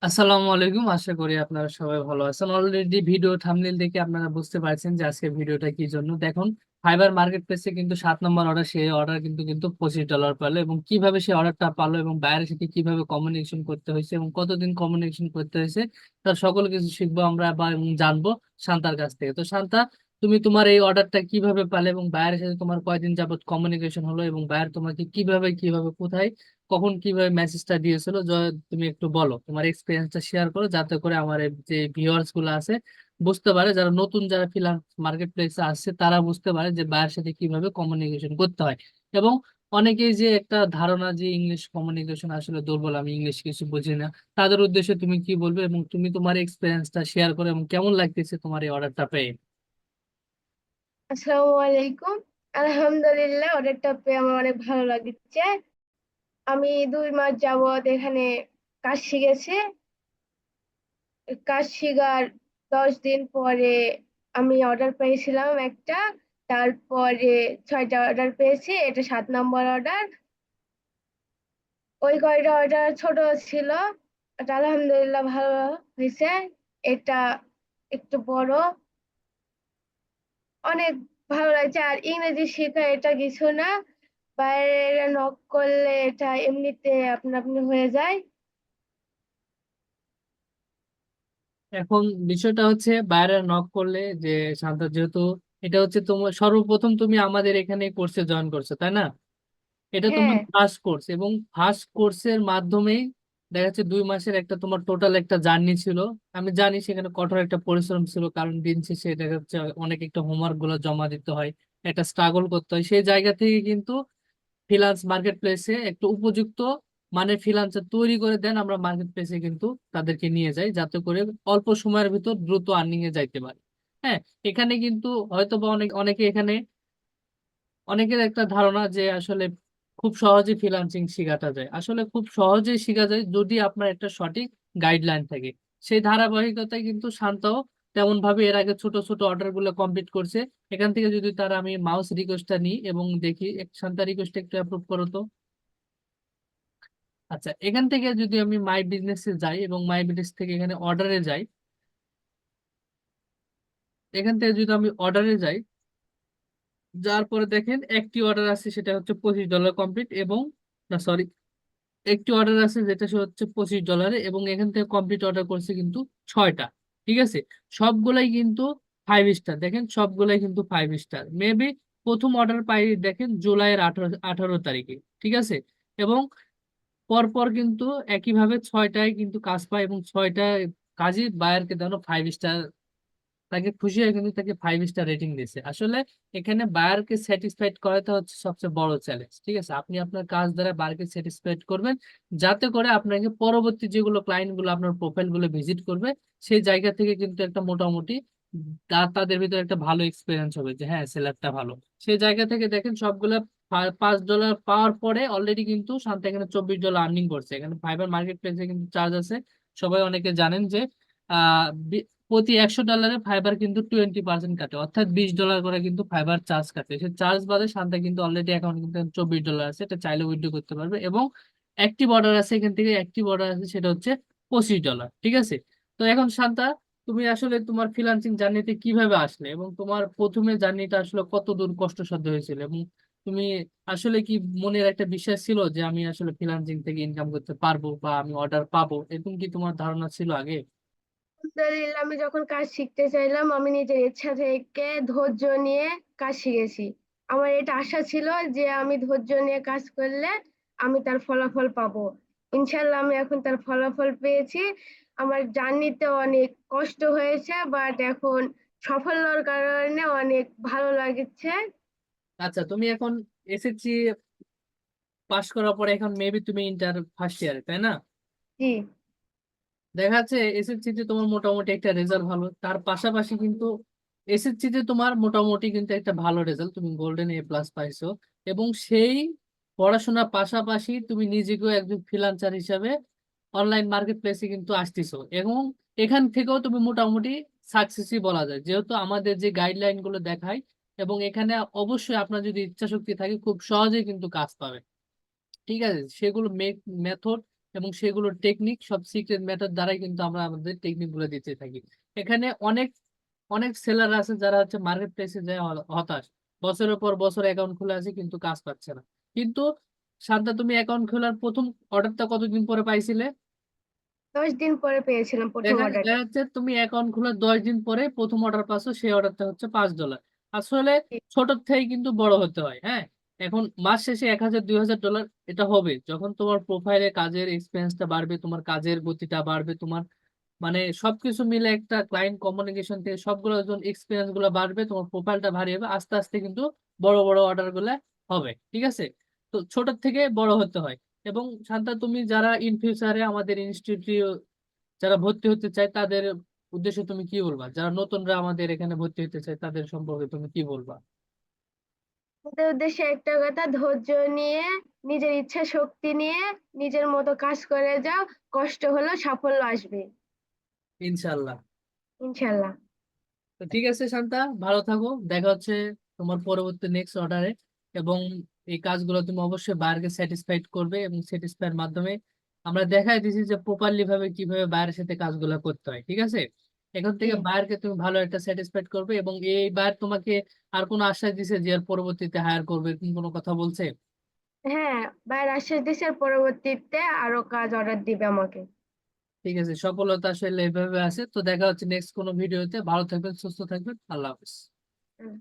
আসসালামু আলাইকুম। আশা করি আপনারা সবাই ভালো আছেন। অলরেডি ভিডিও থাম্বনেল দেখে আপনারা বুঝতে পারছেন যে আজকে ভিডিওটা কি জন্য। দেখুন, ফাইবার মার্কেট প্লেসে কিন্তু 7 নম্বর অর্ডার, সেই অর্ডার কিন্তু $25 পেলো, এবং কিভাবে সেই অর্ডারটা পালো এবং বাইরের সাথে কিভাবে কমিউনিকেশন করতে হয়েছে এবং কতদিন কমিউনিকেশন করতে হয়েছে, তার সকল কিছু শিখবো আমরা বা জানবো শান্তার কাছ থেকে। তো শান্তা, তুমি তোমার এই অর্ডারটা কিভাবে পালে এবং বাইরের সাথে তোমার কয়দিন যাবত কমিউনিকেশন হলো এবং বাইরে তোমাকে কিভাবে কিভাবে কোথায় কখন কিভাবে মেসেজটা দিয়েছিল, তুমি একটু বলো, তোমার এক্সপিরিয়েন্সটা শেয়ার করো, যাতে করে আমার এই যে ভিউয়ার্স গুলো আছে বুঝতে পারে, যারা নতুন, যারা ফ্রিল্যান্স মার্কেট প্লেসে আসছে তারা বুঝতে পারে যে বায়ের সাথে কিভাবে কমিউনিকেশন করতে হয়। এবং অনেকেই যে একটা ধারণা যে ইংলিশ কমিউনিকেশন আসলে দুর্বল, আমি ইংলিশ কিছু বুঝি না, তাদের উদ্দেশ্যে তুমি কি বলবে এবং তুমি তোমার এক্সপিরিয়েন্সটা শেয়ার করো এবং কেমন লাগতেছে তোমার এই অর্ডারটা পেয়ে। আসসালামু আলাইকুম। আলহামদুলিল্লাহ, অর্ডারটা পেয়ে আমার অনেক ভালো লাগছে। আমি 2 মাস যাবত এখানে কাজ শিখেছি। কাজ শিখার 10 দিন পরে আমি অর্ডার পেয়েছিলাম একটা। তারপরে 6টা অর্ডার পেয়েছি, এটা 7 নম্বর অর্ডার। ওই কয়টা অর্ডার ছোট ছিল, এটা আলহামদুলিল্লাহ ভালো হয়েছে। এটা একটু বড়, অনেক ভালো লাগছে। আর ইংরেজি শেখা এটা কিছু না, বাইরে নক করলে এটা এমনিতে আপনা আপনি হয়ে যায়। এখন বিষয়টা হচ্ছে বাইরে নক করলে যে, শান্তা, যেহেতু এটা হচ্ছে তোমার সর্বপ্রথম তুমি আমাদের এখানে কোর্সে জয়েন করছো, তাই না? এটা তোমার হ্যাঁ, ফার্স্ট কোর্স, এবং ফার্স্ট কোর্সের মাধ্যমেই দেখা যাচ্ছে 2 মাসের একটা তোমার টোটাল একটা জার্নি ছিল। আমি জানি সেখানে কঠোর একটা পরিশ্রম ছিল, কারণ দিন শেষে দেখা যাচ্ছে অনেক একটা হোমওয়ার্ক গুলো জমা দিতে হয়, একটা স্ট্রাগল করতে হয়। সেই জায়গা থেকে কিন্তু ফ্রিল্যান্স মার্কেট প্লেসে একটু উপযুক্ত মানে ফ্রিল্যান্সার তৈরি করে দেন আমরা মার্কেট প্লেসে, কিন্তু তাদেরকে নিয়ে যাই যাতে করে অল্প সময়ের ভিতর দ্রুত আর্নিং এ যাইতে পারে। হ্যাঁ, এখানে কিন্তু হয়তো বা অনেকে এখানে, অনেকের একটা ধারণা যে আসলে খুব সহজে ফ্রিল্যান্সিং শেখাটা যায়। আসলে খুব সহজেই শেখা যায় যদি আপনার একটা সঠিক গাইডলাইন থাকে। সেই ধারাবাহিকতায় কিন্তু শান্তাও তেমন ভাবে এর আগে ছোট ছোট অর্ডার গুলো কমপ্লিট করছে। এখান থেকে যদি তারা, আমি মাউস রিকোয়েস্টটা নিই এবং দেখি, শান্তা রিকোয়েস্ট একটু অ্যাপ্রুভ করো তো। আচ্ছা, এখান থেকে যদি আমি মাই বিজনেসে যাই এবং মাই বিজনেস থেকে এখানে অর্ডারে যাই, এখান থেকে যদি আমি অর্ডারে যাই, যার পরে দেখেন একটি অর্ডার আছে, সেটা হচ্ছে $25 কমপ্লিট, এবং না সরি, একটি অর্ডার আছে যেটা সে হচ্ছে $25, এবং এখান থেকে কমপ্লিট অর্ডার করছে কিন্তু 6টা। ঠিক আছে, সবগুলাই কিন্তু 5 স্টার, দেখেন সবগুলাই কিন্তু 5 স্টার। মেবি প্রথম অর্ডার পাই দেখেন জুলাইয়ের 18 তারিখে। ঠিক আছে, এবং পরপর কিন্তু একইভাবে 6টায় কিন্তু কাজ পায়, এবং 6টা কাজই বায়ারকে দেন 5 স্টার, তাকে খুশি হয়ে কিন্তু তাকে 5 স্টার রেটিং দিয়েছে। আসলে এখানে বায়ারকে স্যাটিসফাইড করাটা হচ্ছে সবচেয়ে বড় চ্যালেঞ্জ। ঠিক আছে, আপনি আপনার কাজ দ্বারা বায়ারকে স্যাটিসফাইড করবেন, যাতে করে আপনাকে পরবর্তী যেগুলো ক্লায়েন্ট গুলো আপনার প্রোফাইল গুলো ভিজিট করবে, সেই জায়গা থেকে কিন্তু একটা মোটামুটি তাদের ভিতরে একটা ভালো এক্সপিরিয়েন্স হবে যে হ্যাঁ, সেলারটা ভালো। সেই জায়গা থেকে দেখেন সবগুলা $5 পাওয়ার পরে অলরেডি কিন্তু শান্ত এখানে $24 আর্নিং করছে। এখানে ফাইবার মার্কেট প্লেসে কিন্তু চার্জ আছে, সবাই অনেকে জানেন যে আহ প্রতি $100 ফাইবার কিন্তু 20% কাটে, অর্থাৎ $20 করে কিন্তু ফাইবার চার্জ কাটে। সে চার্জ বাদে শান্তা কিন্তু অলরেডি অ্যাকাউন্ট কিন্তু $24 আছে, এটা চাইলে উইথড্র করতে পারবে। এবং অ্যাক্টিভ অর্ডার আছে, এখান থেকে অ্যাক্টিভ অর্ডার আছে, সেটা হচ্ছে $25। ঠিক আছে, তো এখন শান্তা, তুমি আসলে তোমার ফ্রিল্যান্সিং জার্নিতে কিভাবে আসলে এবং তোমার প্রথমে জার্নিটা আসলে কত দূর কষ্টসাধ্য হয়েছিল, এবং তুমি আসলে কি মনের একটা বিশ্বাস ছিল যে আমি আসলে ফ্রিল্যান্সিং থেকে ইনকাম করতে পারবো বা আমি অর্ডার পাবো, এরকম কি তোমার ধারণা ছিল আগে? আলহামদুলিল্লাহ, আমি যখন কাজ শিখতে চাইলাম আমি নিজের ইচ্ছা থেকে ধৈর্য নিয়ে কাজ শিখেছি। আমার এটা আশা ছিল যে আমি ধৈর্য নিয়ে কাজ করলে আমি তার ফলাফল পাবো। ইনশাল্লাহ আমি এখন তার ফলাফল পেয়েছি। আমার জার্নিতে অনেক কষ্ট হয়েছে, বাট এখন সাফল্যর কারণে অনেক ভালো লাগছে। আচ্ছা, তুমি এখন এসএসসি পাশ করার পরে এখন মেবি তুমি ইন্টার ফার্স্ট ইয়ারে, তাই না? জি। দেখা যাচ্ছে এসএসসি তে তোমার মোটামুটি একটা রেজাল্ট ভালো, তার পাশাপাশি কিন্তু এসএসসি তে তোমার মোটামুটি কিন্তু একটা ভালো রেজাল্ট, তুমি গোল্ডেন A+ পাইছো, এবং সেই পড়াশোনার পাশাপাশি তুমি নিজেকেও একজন ফ্রিল্যান্সার হিসাবে অনলাইন মার্কেট প্লেসে কিন্তু আসতেছো, এবং এখান থেকেও তুমি মোটামুটি সাকসেসই বলা যায়, যেহেতু আমাদের যে গাইডলাইন গুলো দেখায়, এবং এখানে অবশ্যই আপনার যদি ইচ্ছা শক্তি থাকে খুব সহজেই কিন্তু কাজ পাবে। ঠিক আছে, সেগুলো মেথড এবং সেগুলোর টেকনিক সব সিক্রেট মেথড দ্বারাই কিন্তু আমরা আমাদের টেকনিক গুলো দিতে থাকি। এখানে অনেক অনেক সেলার আছে যারা হচ্ছে মার্কেট প্লেসে যায় হতাশ, বছরের পর বছর অ্যাকাউন্ট খুলে আছে কিন্তু কাজ পাচ্ছে না। কিন্তু শান্তা, তুমি অ্যাকাউন্ট খোলার প্রথম অর্ডারটা কতদিন পরে পাইছিলে? 10 দিন পরে পেয়েছিলাম প্রথম দেখা অর্ডারটা। দেখা যাচ্ছে তুমি অ্যাকাউন্ট খোলার 10 দিন পরে প্রথম অর্ডার পাচ্ছ, সেই অর্ডারটা হচ্ছে $5। আসলে ছোট থেকে কিন্তু বড় হতে হয়, হ্যাঁ। এখন মাস শেষে 1000 $2000 এটা হবে যখন তোমার প্রোফাইলে কাজের এক্সপিরিয়েন্সটা বাড়বে, তোমার কাজের গতিটা বাড়বে, তোমার মানে সবকিছু মিলে একটা ক্লায়েন্ট কমিউনিকেশন থেকে সবগুলো যখন এক্সপিরিয়েন্স গুলো বাড়বে, তোমার প্রোফাইলটা ভারী হবে, আস্তে আস্তে কিন্তু বড় বড় অর্ডার গুলা হবে, ঠিক আছে। তো ছোট থেকে বড় হতে হয়। এবং শান্তা, তুমি যারা ইন ফিউচারে আমাদের ইনস্টিটিউট যারা ভর্তি হতে চায় তাদের উদ্দেশ্যে তুমি কি বলবা? যারা নতুনরা আমাদের এখানে ভর্তি হতে চায় তাদের সম্পর্কে তুমি কি বলবা? ওদের উদ্দেশ্যে একটা কথা, ধৈর্য নিয়ে, নিজের ইচ্ছা শক্তি নিয়ে নিজের মতো কাজ করে যাও, কষ্ট হলেও সাফল্য আসবে ইনশাল্লাহ। ইনশাল্লাহ। তো ঠিক আছে শান্তা, ভালো থাকো, দেখা হচ্ছে তোমার পরবর্তী নেক্সট অর্ডারে। এবং এই কাজগুলো তুমি অবশ্যই বাইরকে স্যাটিসফাইড করবে, এবং স্যাটিসফাইয়ের মাধ্যমে আমরা দেখাই দিছি যে প্রপারলি ভাবে কিভাবে বাইরের সাথে কাজগুলো করতে হয়, ঠিক আছে। এখন জি। থেকে বাইরকে তুমি ভালো একটা স্যাটিসফাইড করবে, এবং এই বার তোমাকে আর কোনো আশ্বাস দিছে যে এর পরবর্তীতে হায়ার করবে, এরকম কোনো কথা বলছে? হ্যাঁ, বাইরে আশ্বাস দিছে পরবর্তীতে আরো কাজ অর্ডার দিবে আমাকে। ঠিক আছে, সফলতা আসলে এভাবে আছে। তো দেখা হচ্ছে নেক্সট কোনো ভিডিওতে। ভালো থাকবেন, সুস্থ থাকবেন, আল্লাহ হাফিজ। হুম।